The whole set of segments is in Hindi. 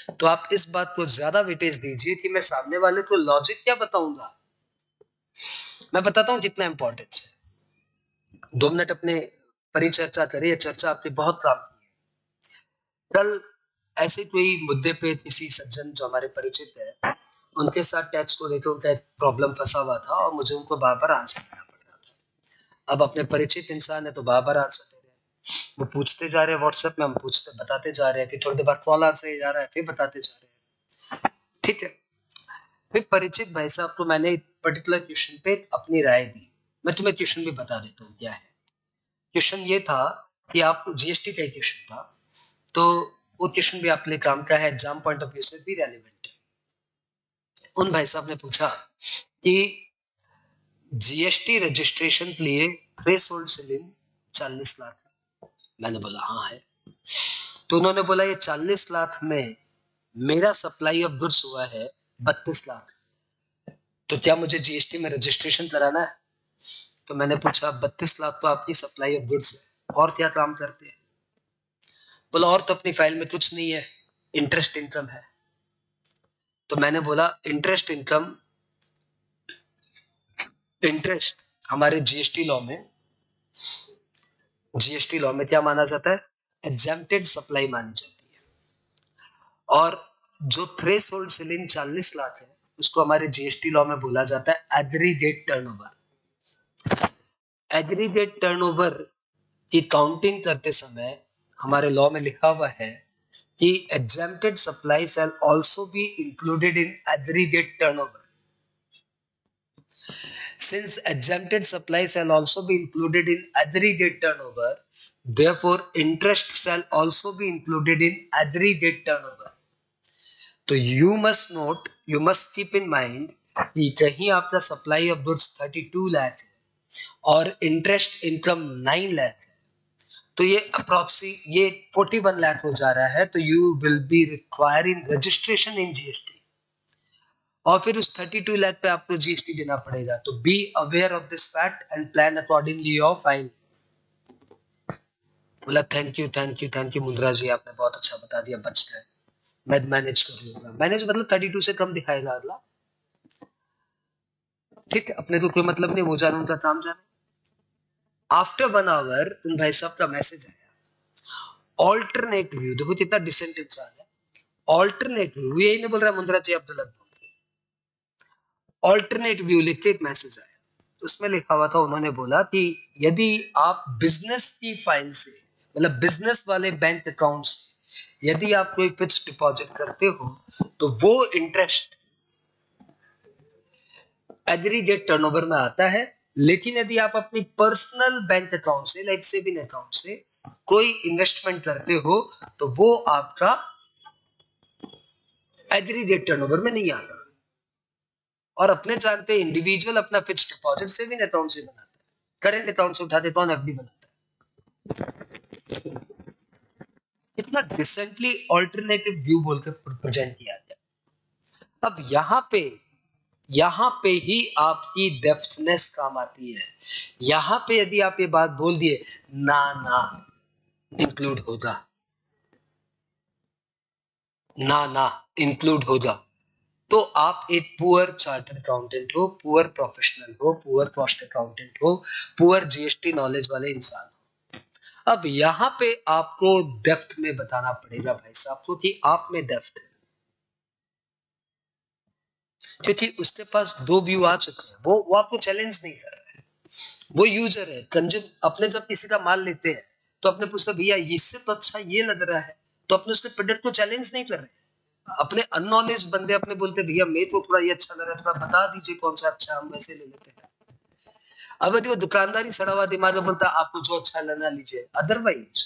तो आप इस बात को ज्यादा वेटेज दीजिए कि मैं सामने वाले को लॉजिक क्या बताऊंगा, मैं बताता हूं कितना इंपॉर्टेंस है। 2 मिनट अपने परिचर्चा करिए, चर्चा आपके बहुत काम की है। कल ऐसे कोई मुद्दे पे किसी सज्जन जो हमारे परिचित है, उनके साथ टैक्स को लेकर उनका एक प्रॉब्लम फंसा हुआ था और मुझे उनको बार बार आंसर देना पड़ रहा था। अब अपने परिचित इंसान है तो बार बार आंसर दे रहे हैं, वो पूछते जा रहे हैं व्हाट्सएप में, हम पूछते बताते जा रहे हैं, फिर थोड़ी देर बाद कॉल आंसर जा रहा है, फिर बताते जा रहे हैं। ठीक है, फिर परिचित भाई साहब को मैंने पर्टिकुलर क्वेश्चन पे अपनी राय दी। मैं तुम्हें क्वेश्चन भी बता देता हूँ क्या है। क्वेश्चन ये था कि आप जीएसटी का क्वेश्चन था, तो वो क्वेश्चन भी आपके लिए काम का है, एग्जाम पॉइंट ऑफ व्यू से भी रेलिवेंट है। उन भाई साहब ने पूछा कि जीएसटी रजिस्ट्रेशन के लिए थ्रेशोल्ड सीलिंग 40 लाख है। मैंने बोला हाँ है। तो उन्होंने बोला ये 40 लाख में मेरा सप्लाई ऑफ गुड्स हुआ है 32 लाख, तो क्या मुझे जीएसटी में रजिस्ट्रेशन कराना है? तो मैंने पूछा 32 लाख तो आपकी सप्लाई ऑफ गुड्स है, और क्या काम करते हैं? बोला और तो अपनी फाइल में कुछ नहीं है, इंटरेस्ट इनकम है। तो मैंने बोला इंटरेस्ट इनकम, इंटरेस्ट हमारे जीएसटी लॉ में क्या माना जाता है? एग्जेम्प्टेड सप्लाई मानी जाती है। और जो थ्रेशोल्ड सीलिंग 40 लाख है उसको हमारे जीएसटी लॉ में बोला जाता है एग्रीगेट टर्नओवर। एग्रीगेट टर्नओवर की काउंटिंग करते समय हमारे लॉ में लिखा हुआ है कि exempted supply shall also be included in aggregate turnover. Since exempted supply shall also be included in aggregate turnover, therefore interest shall also be included in aggregate turnover. तो you must note, you must keep in mind कि कहीं आपका सप्लाई ऑफ गुड्स 32 लाख है और इंटरेस्ट इनकम 9 लाख है, तो ये ये 41 लाख हो जा रहा है, तो you will be requiring registration in GST, और फिर उस 32 लाख पे आपको जीएसटी देना पड़ेगा। तो be aware of this fact and plan accordingly your file. बोला थैंक यू मुंद्रा जी, आपने बहुत अच्छा बता दिया, बच गए, मैं मैनेज कर लूंगा। मैनेज मतलब 32 से कम दिखाएगा अगला, ठीक है, अपने तो कोई मतलब नहीं, वो जाने उनका काम जाने। आफ्टर 1 आवर उन भाई साहब का मैसेज आया, ऑल्टरनेट व्यू, देखो कितना डिसेंट इंसान है, ऑल्टरनेट व्यू, यही नहीं बोल रहा मुंद्रा जी आप गलत बोल रहे, ऑल्टरनेट व्यू लिख के एक मैसेज आया। उसमें लिखा हुआ था, उन्होंने बोला कि यदि आप बिजनेस की फाइल से, मतलब बिजनेस वाले बैंक अकाउंट से यदि आप कोई फिक्स डिपॉजिट करते हो तो वो इंटरेस्ट एग्रीगेट टर्नओवर में आता है, लेकिन यदि आप अपनी पर्सनल बैंक अकाउंट से, लाइक सेविंग अकाउंट से कोई इन्वेस्टमेंट करते हो तो वो आपका एग्रीगेट टर्नओवर में नहीं आता। और अपने जानते हैं इंडिविजुअल अपना फिक्स डिपॉजिट सेविंग अकाउंट से बनाता है, करंट अकाउंट से उठाते कौन? एफडी बनाता है। इतना डिसेंटली ऑल्टरनेटिव व्यू बोलकर प्रेजेंट किया गया। अब यहाँ पे ही आपकी डेप्थनेस काम आती है। यहाँ पे यदि आप ये बात बोल दिए ना ना इंक्लूड होगा, ना इंक्लूड होगा, तो आप एक पुअर चार्टर्ड अकाउंटेंट हो, पुअर प्रोफेशनल हो, पुअर कॉस्ट अकाउंटेंट हो, पुअर जीएसटी नॉलेज वाले इंसान हो। अब यहाँ पे आपको डेप्थ में बताना पड़ेगा भाई साहब को कि आप में डेप्थ है, क्योंकि उसके पास 2 व्यू आ चुके हैं, वो आपको चैलेंज नहीं कर रहा है, वो यूजर है। कंज्यूम अपने जब किसी का माल लेते हैं तो अपने पूछते भैया इससे तो अच्छा ये लग रहा है, तो अपने उसके प्रोडक्ट को चैलेंज नहीं कर रहे हैं। अपने अननॉलेज बंदे अपने बोलते भैया मैं तो थोड़ा ये अच्छा लग रहा है, थोड़ा बता दीजिए कौन सा अच्छा, हम वैसे ले लेते हैं। अब यदि वो दुकानदारी सड़ा हुआ दिमाग में बोलता आपको जो अच्छा लेना लीजिए, अदरवाइज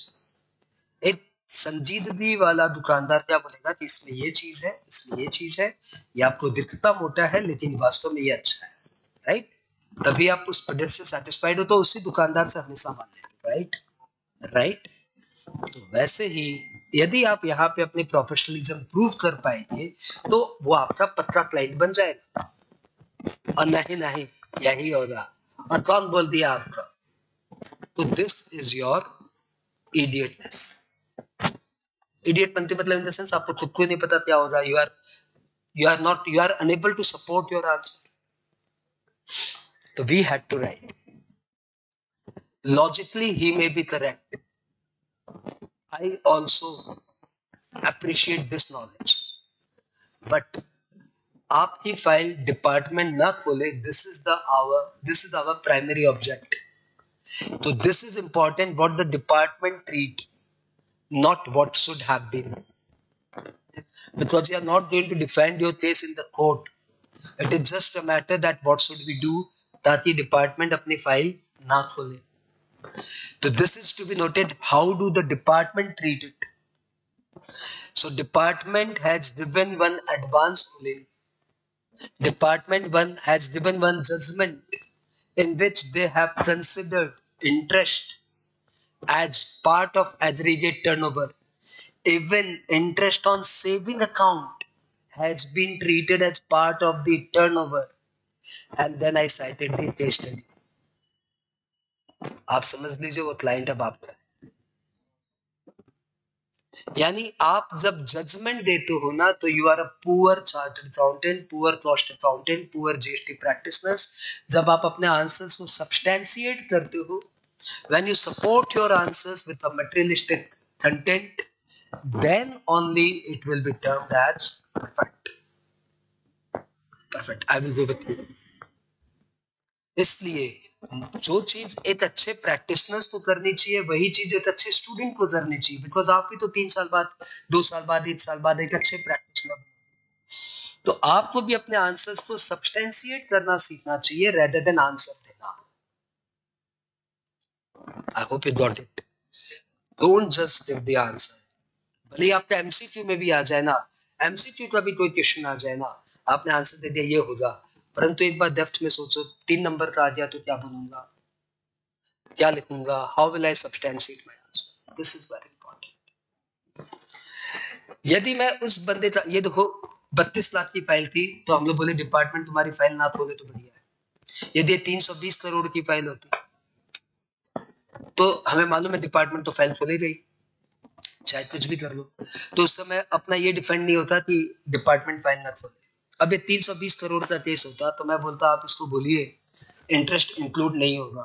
एक संजीदगी वाला दुकानदार क्या बोलेगा कि इसमें ये चीज है, इसमें ये चीज है, ये आपको दिखता मोटा है लेकिन वास्तव में ये अच्छा है, राइट? तभी आप उस प्रोडक्ट से सेटिस्फाइड हो, तो उसी दुकानदार से हमेशा मान लेते, राइट? राइट। तो वैसे ही यदि आप यहाँ पे अपनी प्रोफेशनलिज्म प्रूव कर पाएंगे तो वो आपका पक्का क्लाइंट बन जाएगा। और नहीं यही होगा। और कौन बोल दिया आपका? तो दिस इज योर इडियटनेस। इडियट बनते मतलब इन द सेंस आपको खुद को नहीं पता क्या हो रहा, you are unable to support your answer. So we had to write. Logically, he may be correct. I also appreciate this knowledge. But आपकी फाइल डिपार्टमेंट ना खोले, this is our primary objective. So this is important what the department treat, not what should have been. Because you are not going to defend your case in the court. It is just a matter that what should we do ताकि डिपार्टमेंट अपनी फाइल ना खोले. So this is to be noted. How do the department treat it? So department has given one advance ruling. Department one has given one judgment in which they have considered interest as part of aggregate turnover. Even interest on saving account has been treated as part of the turnover. And then I cited the case study. आप समझ लीजिए वो क्लाइंट अब आपका है. यानी आप जब जजमेंट देते हो ना, तो you are a poor chartered accountant, poor cost accountant, poor GST practitioners. जब आप अपने आंसर्स को सब्सटेंशिएट करते हो, when you support your answers with a materialistic content, then only it will be termed as perfect. Perfect, I will go with you. इसलिए जो चीज एक अच्छे प्रैक्टिशनर्स को करनी चाहिए, वही चीज एक अच्छे स्टूडेंट को करनी चाहिए. बिकॉज आप भी तो 3 साल बाद, 2 साल बाद, 1 साल बाद एक अच्छे प्रैक्टिशनर, तो आपको भी अपने आंसर्स को सब्सटेंशिएट करना सीखना चाहिए रेदर देन आंसर देना. I hope you got it. Don't just give the answer. भले ही आपका एमसीक्यू में भी आ जाए ना, एमसीक्यू का भी कोई क्वेश्चन आ जाए ना, आपने आंसर दे दिया ये होगा, परंतु एक बार डेप्थ में सोचो, 3 नंबर का आ गया तो क्या बनूंगा, क्या लिखूंगा, how will I substantiate my answer. This is very important. यदि मैं उस बंदे का, ये देखो 32 लाख की फाइल थी, तो हम लोग बोले डिपार्टमेंट तुम्हारी फाइल ना खोले तो बढ़िया है. यदि 320 करोड़ की फाइल होती, तो हमें मालूम है डिपार्टमेंट तो फाइल खोले गई, चाहे कुछ भी कर लो. तो उस समय अपना ये डिफेंड नहीं होता कि डिपार्टमेंट फाइल ना खोले. अब ये 320 करोड़ का केस होता, तो मैं बोलता आप इसको बोलिए इंटरेस्ट इंक्लूड नहीं होगा,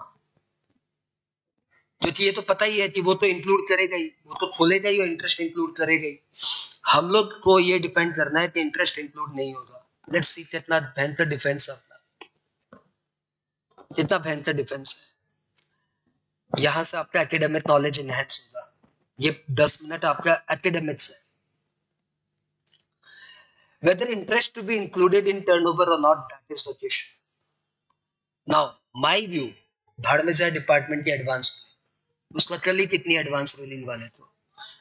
क्योंकि ये तो पता ही है कि वो तो इंक्लूड करेगा ही, वो तो खोलेगा ही और इंटरेस्ट इंक्लूड करेगा ही. हम लोग को ये डिपेंड करना है कि इंटरेस्ट इंक्लूड नहीं होगा. लेट्स सी कितना भयंकर डिफेंस है अपना, कितना भयंकर डिफेंस है. यहां से आपका एकेडमिक नॉलेज इनहैंस होगा. ये 10 मिनट आपका एकेडमिक्स है. Whether interest to be included in turnover or not, that is the question. Now, my view, भाड़ में जाए डिपार्टमेंट की एडवांस, उसका कल ही कितनी एडवांस रूलिंग वाले, तो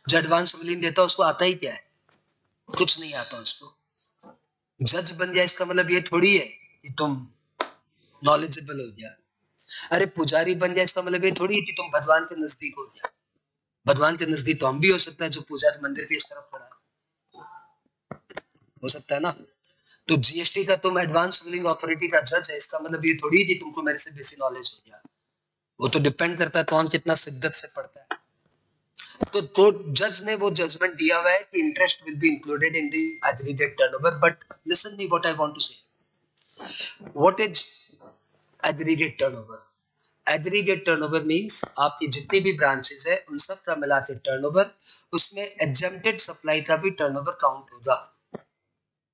जो एडवांस रूलिंग देता है उसको आता ही क्या है, कुछ नहीं आता उसको. जज बन गया इसका मतलब ये थोड़ी है कि तुम नॉलेजेबल हो गया. अरे पुजारी बन गया इसका मतलब ये थोड़ी है कि तुम भगवान के नजदीक हो गया. भगवान के नजदीक तो हम भी हो सकता है, जो पूजा मंदिर की इस तरफ खड़ा हो सकता है ना. तो जीएसटी का तुम एडवांस रूलिंग अथॉरिटी का जज है, इसका मतलब ये थोड़ी है कि तुमको मेरे से बेसिक नॉलेज हो गया. वो तो डिपेंड करता है कौन कितना शिद्दत से पढ़ता है. तो जज ने वो जजमेंट दिया हुआ है कि interest will be included in the aggregate turnover. But listen me what I want to say. What is aggregate turnover? Aggregate turnover means आपकी जितनी भी ब्रांचेस है उन सब का मिला के टर्नओवर, उसमें एग्जेम्प्टेड सप्लाई का भी टर्नओवर काउंट होगा.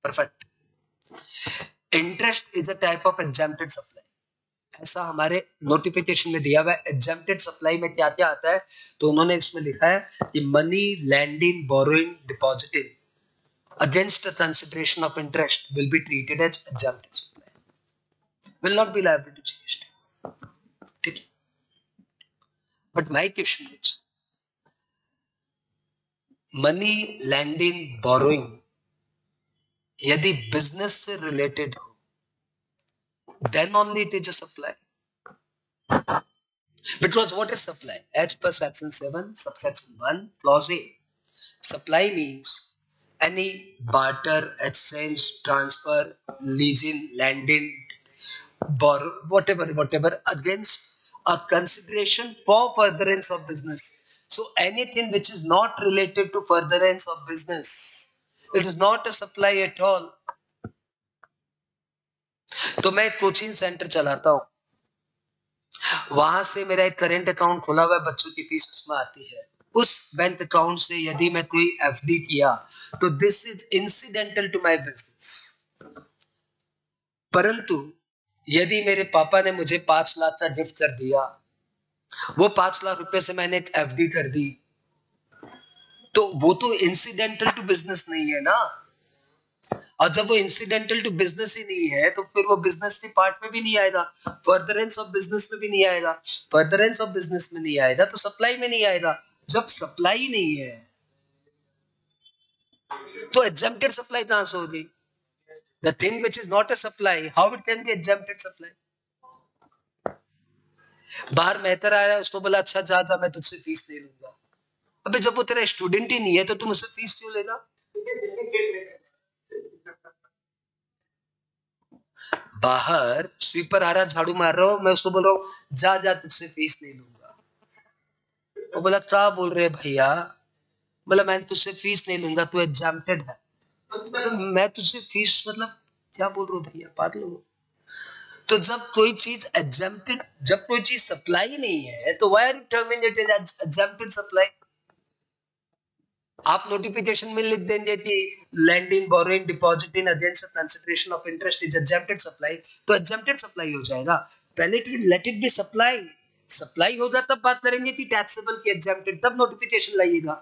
Perfect. Interest is a type of exempted supply, ऐसा हमारे नोटिफिकेशन में दिया हुआ है. एग्जेम्प्टेड सप्लाई में क्या क्या आता है, तो उन्होंने इसमें लिखा है कि money lending borrowing depositing against the consideration of interest will be treated as exempted supply, will not be liable to GST. ठीक है. But my question is, money lending borrowing यदि बिजनेस से रिलेटेड हो, then only it is a supply. Because what is supply? As per section 7, subsection 1, clause A, supply means any barter, exchange, transfer, leasing, lending, borrow, whatever against a consideration for furtherance of business. So anything which is not related to furtherance of business, it is not a supply at all. तो मैं एक कोचिंग सेंटर चलाता हूँ, वहां से मेरा एक करेंट अकाउंट खुला हुआ है, बच्चों की फीस उसमें आती है। उस बैंक अकाउंट से यदि मैं कोई एफडी किया तो this is incidental to my business. परंतु यदि मेरे पापा ने मुझे 5 लाख का गिफ्ट कर दिया, वो 5 लाख रुपए से मैंने एक एफडी कर दी, तो वो तो इंसिडेंटल टू बिजनेस नहीं है ना। और जब वो इंसिडेंटल टू बिजनेस ही नहीं है तो फिर वो बिजनेस के पार्ट में भी नहीं आएगा, फर्दरेंस ऑफ बिजनेस में भी नहीं आएगा, फर्दरेंस ऑफ बिजनेस में नहीं आएगा तो सप्लाई में नहीं आएगा। जब सप्लाई नहीं है तो एग्जेम्प्टेड सप्लाई कहां से होगी? The thing which is not a supply, how it can be exempted supply? बाहर मेहतर आया, उसको बोला अच्छा जा जा मैं तुझसे फीस नहीं लूंगा। अबे जब वो तेरा स्टूडेंट ही नहीं है तो तुम उससे फीस क्यों लेगा? बाहर स्वीपर आ रहा, झाड़ू मार रहा हूं, मैं उसको बोल रहा हूं जा जा तुझसे फीस नहीं लूंगा। वो बोला क्या बोल रहे भैया? बोला मैं तुझसे फीस नहीं लूंगा, तू एग्जाम्प्टेड है। मैं तुझसे फीस मतलब क्या बोल रहा हूँ भैया, पागल हो? तो जब कोई चीज एग्जाम्प्टेड, जब कोई चीज सप्लाई नहीं है तो why are you terminated exempted supply? आप नोटिफिकेशन में लिख देंगे कि lending, borrowing, depositing against consideration of interest is exempted supply, तो एग्जेम्प्टेड सप्लाई हो जाएगा। पहले तो let it be supply, supply होगा तब बात करेंगे कि टैक्सेबल की एग्जेम्प्टेड, तब नोटिफिकेशन लाइएगा।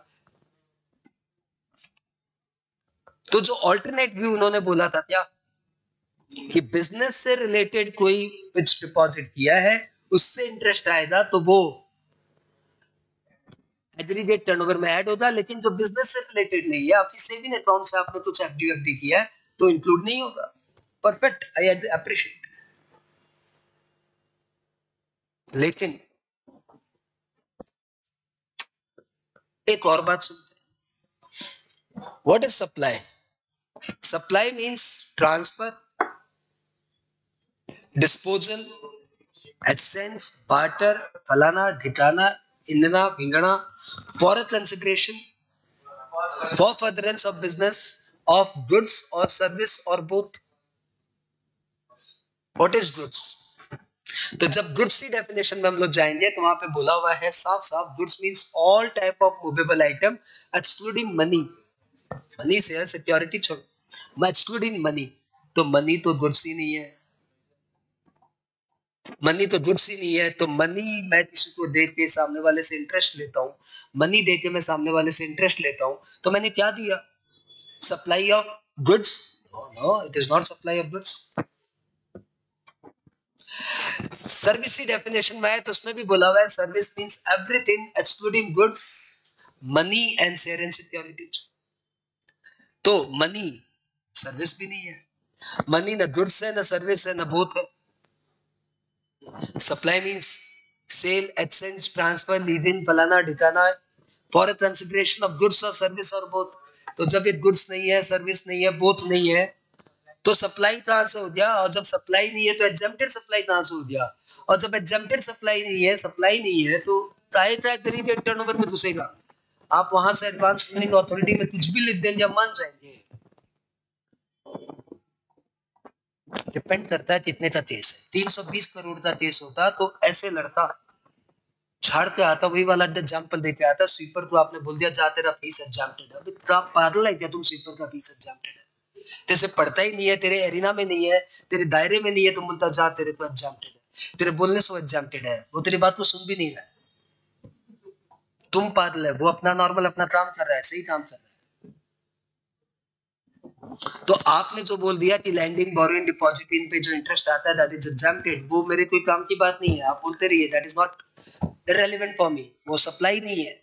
तो जो ऑल्टरनेट व्यू उन्होंने बोला था क्या कि बिजनेस से रिलेटेड कोई फिक्स्ड डिपॉजिट किया है उससे इंटरेस्ट आएगा तो वो एग्रीगेट टर्नओवर में ऐड होगा, लेकिन जो बिजनेस से रिलेटेड नहीं है, आपकी सेविंग अकाउंट से आपने कुछ एफडी किया है तो इंक्लूड नहीं होगा। Perfect, I appreciate. लेकिन एक और बात सुनते हैं, what is supply? Supply means transfer, disposal, exchange, barter, फलाना ढिकाना, इंदना भिंगना, for a consideration, for furtherance of business of goods or service or both. What is goods? तो जब गुड्स की डेफिनेशन में हम लोग जाएंगे तो वहां पे बोला हुआ है साफ साफ, goods means all type of movable item excluding money. Money से सिक्योरिटी छोड़, मैं एक्सक्लूडिंग मनी, तो मनी तो गुड्स ही नहीं है। मनी तो गुड्स ही नहीं है, तो मनी मैं किसी को दे के सामने वाले से इंटरेस्ट लेता हूँ, मनी दे के मैं सामने वाले से इंटरेस्ट लेता हूँ, तो मैंने क्या दिया? Supply of goods? No, it is not supply of goods. Service की डेफिनेशन में है तो उसमें भी बोला हुआ है service means everything excluding goods, money and share and security. तो मनी सर्विस भी नहीं है, मनी ना गुड्स है ना सर्विस है ना बोथ है। Supply means sale, exchange, transfer, leasing, फलाना ढिकाना, for a consideration of goods और सर्विस और बोथ। तो जब ये गुड्स नहीं है, सर्विस नहीं है, बोथ नहीं है, तो सप्लाई कहां से हो गया? और जब सप्लाई नहीं है तो एग्जेम्प्टेड सप्लाई कहां से हो गया? और जब एग्जेम्प्टेड सप्लाई नहीं है, सप्लाई नहीं है, तो काहे एग्रीगेट टर्नओवर में घुसेगा? आप वहां से एडवांस लर्निंग अथॉरिटी में कुछ भी लिख देंगे, मान जाएंगे। डिपेंड करता है कितने का केस है। 320 करोड़ का केस होता तो ऐसे लड़का झाड़ के आता, वही वाला एग्जाम्पल देते आता, स्वीपर को आपने बोल दिया जा तेरा फीस एग्जाम्प्टेड है। अबे पागल है क्या तुम? स्वीपर का फीस एग्जाम्प्टेड है, तेरे से पढ़ता ही नहीं है, तेरे एरिना में नहीं है, तेरे दायरे में नहीं है, तुम बोलता जा तेरे को एग्जाम्प्टेड है, तेरे बोलने से वो एग्जाम्प्टेड है, वो तेरी बात को सुन भी नहीं रहा है। तुम पागल है, वो अपना नॉर्मल अपना काम कर रहा है, सही काम कर रहा है। तो आपने जो बोल दिया कि लैंडिंग, बोरोइंग, डिपॉजिट, इन पे जो इंटरेस्ट आता है दैट इज एग्जाम्प्टेड, वो मेरे कोई काम की बात नहीं है, आप बोलते रहिए, that is not irrelevant for me. वो सप्लाई नहीं है,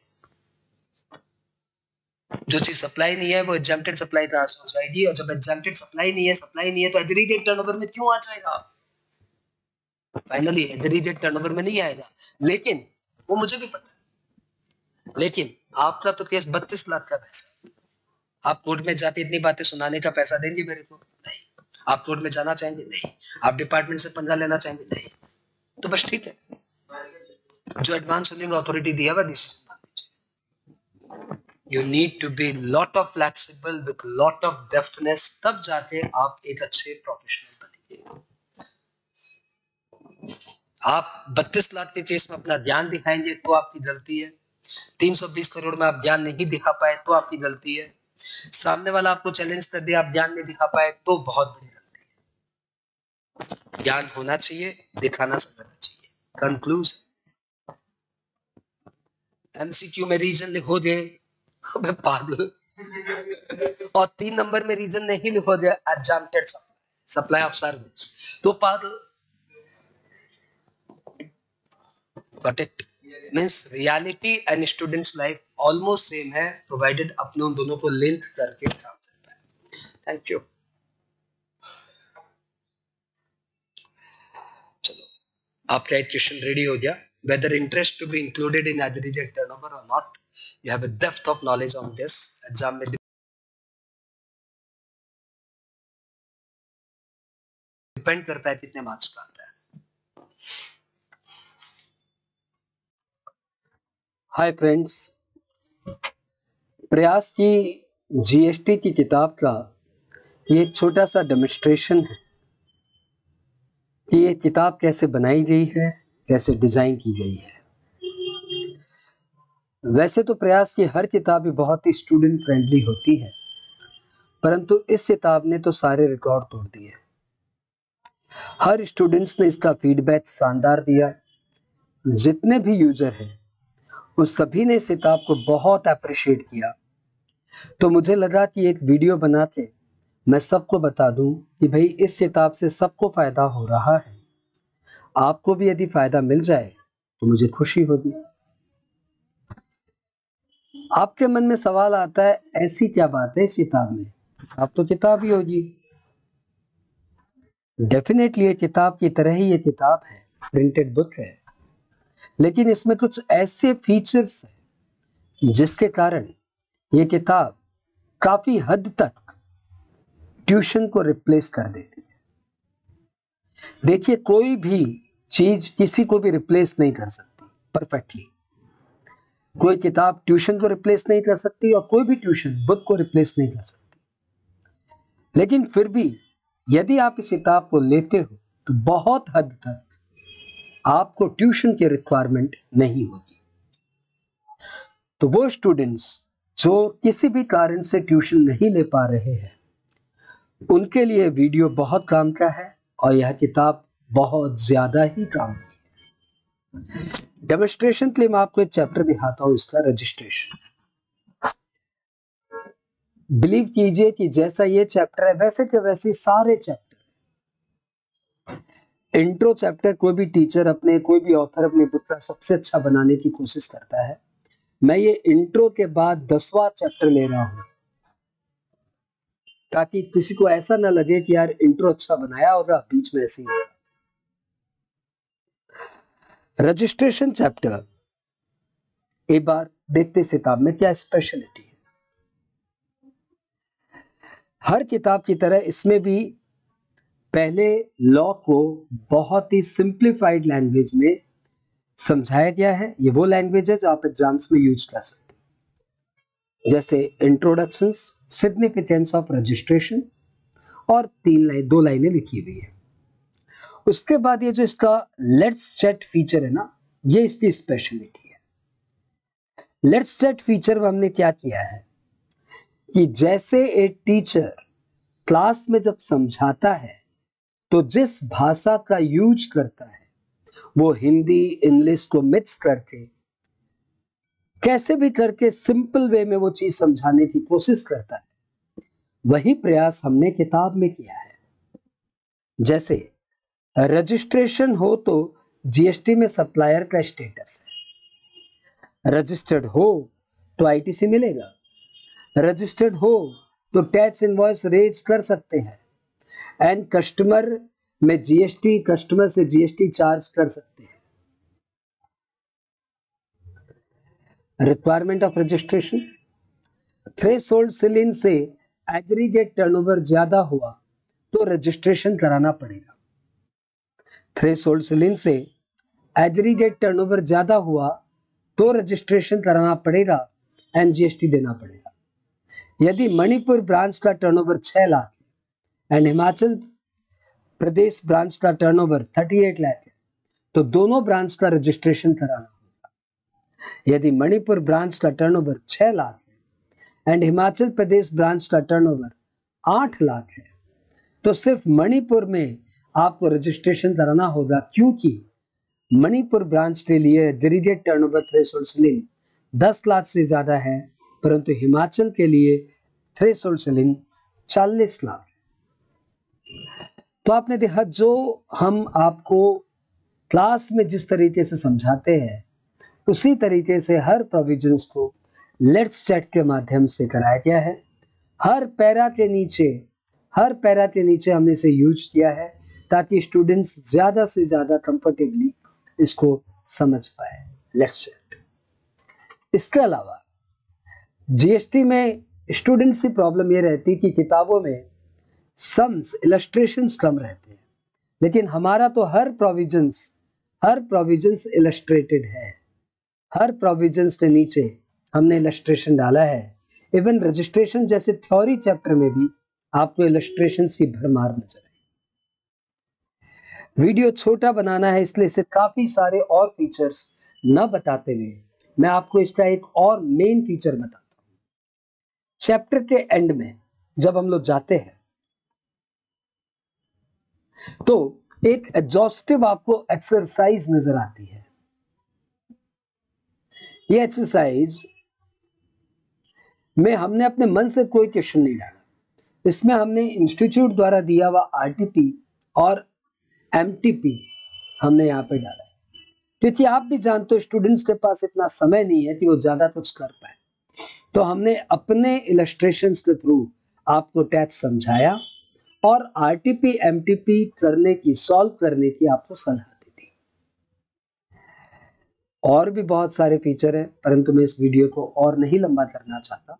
जो चीज सप्लाई नहीं है वो एग्जेम्प्टेड सप्लाई कहां से हो जाएगी? और जब एग्जेम्प्टेड सप्लाई नहीं है, सप्लाई नहीं है, तो एग्रीगेट टर्नओवर में क्यों आ जाएगा? फाइनली एग्रीगेट टर्नओवर में नहीं आएगा। लेकिन वो मुझे भी पता है, लेकिन आपका तो केस 32 लाख का पैसा, आप कोर्ट में जाते इतनी बातें सुनाने का पैसा देंगे मेरे को? नहीं। आप कोर्ट में जाना चाहेंगे? नहीं। आप डिपार्टमेंट से पंगा लेना चाहेंगे? नहीं। तो बस ठीक है, जो एडवांस लर्निंग अथॉरिटी दिया हुआ डिसीजन मान लीजिए। You need to be lot of flexible with lot of deftness, तब जाके आप एक अच्छे प्रोफेशनल बनेंगे। आप 32 लाख के केस में अपना ध्यान दिखाएंगे तो आपकी गलती है। 320 करोड़ में आप ध्यान नहीं दिखा पाए तो आपकी गलती है। सामने वाला आपको चैलेंज कर दिया, आप ध्यान नहीं दिखा पाए तो बहुत बड़ी गलती है। ज्ञान होना चाहिए, दिखाना समझना चाहिए। कंक्लूजन, एमसीक्यू में रीजन लिखोगे अबे पागल, और 3 नंबर में रीजन नहीं लिखोगे एग्जाम्प्टेड सप्लाई ऑफ सर्विस तो पागल। Got it? Means reality and students life almost same है, provided अपने उन दोनों को लिंक करके काम करता है। Thank you. चलो, आपका एक क्वेश्चन रेडी हो गया। Whether interest to be included in aggregate turnover or not, you have a depth of knowledge on this. Exam में डिपेंड करता है कितने मार्क्स का आता है। हाय फ्रेंड्स, प्रयास की जीएसटी की किताब का ये छोटा सा डेमोन्स्ट्रेशन है कि ये किताब कैसे बनाई गई है, कैसे डिजाइन की गई है। वैसे तो प्रयास की हर किताब भी बहुत ही स्टूडेंट फ्रेंडली होती है, परंतु इस किताब ने तो सारे रिकॉर्ड तोड़ दिए। हर स्टूडेंट्स ने इसका फीडबैक शानदार दिया। जितने भी यूजर हैं उस सभी ने इस किताब को बहुत अप्रिशिएट किया। तो मुझे लगा कि एक वीडियो बना के मैं सबको बता दूं कि भाई इस किताब से सबको फायदा हो रहा है। आपको भी यदि फायदा मिल जाए तो मुझे खुशी होगी। आपके मन में सवाल आता है, ऐसी क्या बात है इस किताब में? आप तो किताब ही होगी। डेफिनेटली ये किताब की तरह ही ये किताब है, प्रिंटेड बुक है, लेकिन इसमें कुछ ऐसे फीचर्स हैं जिसके कारण ये किताब काफी हद तक ट्यूशन को रिप्लेस कर देती है। देखिए, कोई भी चीज किसी को भी रिप्लेस नहीं कर सकती परफेक्टली। कोई किताब ट्यूशन को रिप्लेस नहीं कर सकती और कोई भी ट्यूशन बुक को रिप्लेस नहीं कर सकती। लेकिन फिर भी यदि आप इस किताब को लेते हो तो बहुत हद तक आपको ट्यूशन की रिक्वायरमेंट नहीं होगी। तो वो स्टूडेंट्स जो किसी भी कारण से ट्यूशन नहीं ले पा रहे हैं, उनके लिए वीडियो बहुत काम का है और यह किताब बहुत ज्यादा ही काम की है। डेमोन्स्ट्रेशन के लिए मैं आपको एक चैप्टर दिखाता हूं, इसका रजिस्ट्रेशन। बिलीव कीजिए कि जैसा ये चैप्टर है वैसे के वैसे सारे चैप्टर। इंट्रो चैप्टर कोई भी टीचर कोई भी ऑथर अपने बुक का सबसे अच्छा बनाने की कोशिश करता है। मैं ये इंट्रो के बाद 10वां चैप्टर ले रहा हूं ताकि किसी को ऐसा ना लगे कि यार इंट्रो अच्छा बनाया होगा, बीच में ऐसे ही होगा। रजिस्ट्रेशन चैप्टर, एक बार देखते इस किताब में क्या स्पेशलिटी है। हर किताब की तरह इसमें भी पहले लॉ को बहुत ही सिंप्लीफाइड लैंग्वेज में समझाया गया है। ये वो लैंग्वेज है जो आप एग्जाम्स में यूज कर सकते हैं, जैसे इंट्रोडक्शंस, सिग्निफिकेंस ऑफ रजिस्ट्रेशन और 2 लाइनें लिखी हुई है। उसके बाद ये जो इसका लेट्स चैट फीचर है ना, ये इसकी स्पेशलिटी है। लेट्स चैट फीचर में हमने क्या किया है कि जैसे एक टीचर क्लास में जब समझाता है तो जिस भाषा का यूज करता है वो हिंदी इंग्लिश को मिक्स करके कैसे भी करके सिंपल वे में वो चीज समझाने की कोशिश करता है, वही प्रयास हमने किताब में किया है। जैसे रजिस्ट्रेशन हो तो जीएसटी में सप्लायर का स्टेटस है, रजिस्टर्ड हो तो आईटीसी मिलेगा, रजिस्टर्ड हो तो टैक्स इनवॉइस रेज कर सकते हैं, एंड कस्टमर में जीएसटी, कस्टमर से जीएसटी चार्ज कर सकते हैं। Requirement of registration, threshold ceiling से एग्रीगेट टर्नओवर ज्यादा हुआ तो रजिस्ट्रेशन कराना पड़ेगा। थ्रेशोल्ड सीलिंग से एग्रीगेट टर्नओवर ज्यादा हुआ तो रजिस्ट्रेशन कराना पड़ेगा, एंड जीएसटी देना पड़ेगा। यदि मणिपुर ब्रांच का turnover 6 lakh and Himachal Pradesh branch का टर्नओवर 38 लाख है तो दोनों ब्रांच का रजिस्ट्रेशन कराना होगा। यदि मणिपुर ब्रांच का टर्नओवर 6 लाख है एंड हिमाचल प्रदेश ब्रांच का टर्नओवर 8 लाख है तो सिर्फ मणिपुर में आपको रजिस्ट्रेशन कराना होगा, क्योंकि मणिपुर ब्रांच के लिए aggregate turnover threshold ceiling 10 lakh से ज्यादा है, परंतु हिमाचल के लिए थ्रेशोल्ड सीलिंग 40 लाख। तो आपने देखा, जो हम आपको क्लास में जिस तरीके से समझाते हैं उसी तरीके से हर प्रोविजंस को लेट्स चैट के माध्यम से कराया गया है। हर पैरा के नीचे हमने इसे यूज किया है ताकि स्टूडेंट्स ज्यादा से ज्यादा कंफर्टेबली इसको समझ पाए। Let's chat. इसके अलावा जीएसटी में स्टूडेंट्स की प्रॉब्लम ये रहती है कि किताबों में सम्स इलस्ट्रेशंस कम रहते हैं, लेकिन हमारा तो हर प्रोविजंस इलस्ट्रेटेड है। हर प्रोविजंस के नीचे हमने इलस्ट्रेशन डाला है। इवन रजिस्ट्रेशन जैसे थ्योरी चैप्टर में भी आपको इलस्ट्रेशंस की भरमार नजर आए। वीडियो छोटा बनाना है, इसलिए इसे काफी सारे और फीचर्स न बताते हुए मैं आपको इसका एक और मेन फीचर बताता हूं। चैप्टर के एंड में जब हम लोग जाते हैं तो एक एग्जॉस्टिव आपको एक्सरसाइज नजर आती है। ये एक्सरसाइज में हमने अपने मन से कोई क्वेश्चन नहीं डाला, इसमें हमने इंस्टीट्यूट द्वारा दिया हुआ आरटीपी और एमटीपी हमने यहाँ पे डाला है, क्योंकि आप भी जानते हो स्टूडेंट्स के पास इतना समय नहीं है कि वो ज्यादा कुछ कर पाए। तो हमने अपने इलस्ट्रेशंस के थ्रू आपको टैक्स समझाया और आरटीपी एमटीपी सॉल्व करने की आपको सलाह दी थी। और भी बहुत सारे फीचर है, परंतु मैं इस वीडियो को और नहीं लंबा करना चाहता,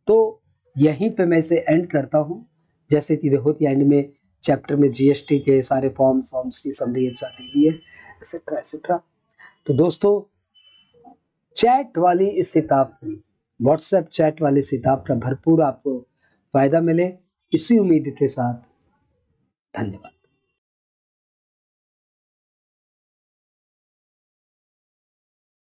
तो यहीं पे मैं इसे एंड करता हूं। जैसे कि देखो कि एंड में चैप्टर में जीएसटी के सारे फॉर्म्स की समरी दी हुई है, एक्सेट्रा एक्सेट्रा। तो दोस्तों, चैट वाली इस किताब की, व्हाट्सएप चैट वाली इस किताब का भरपूर आपको फायदा मिले, इसी उम्मीद के साथ धन्यवाद।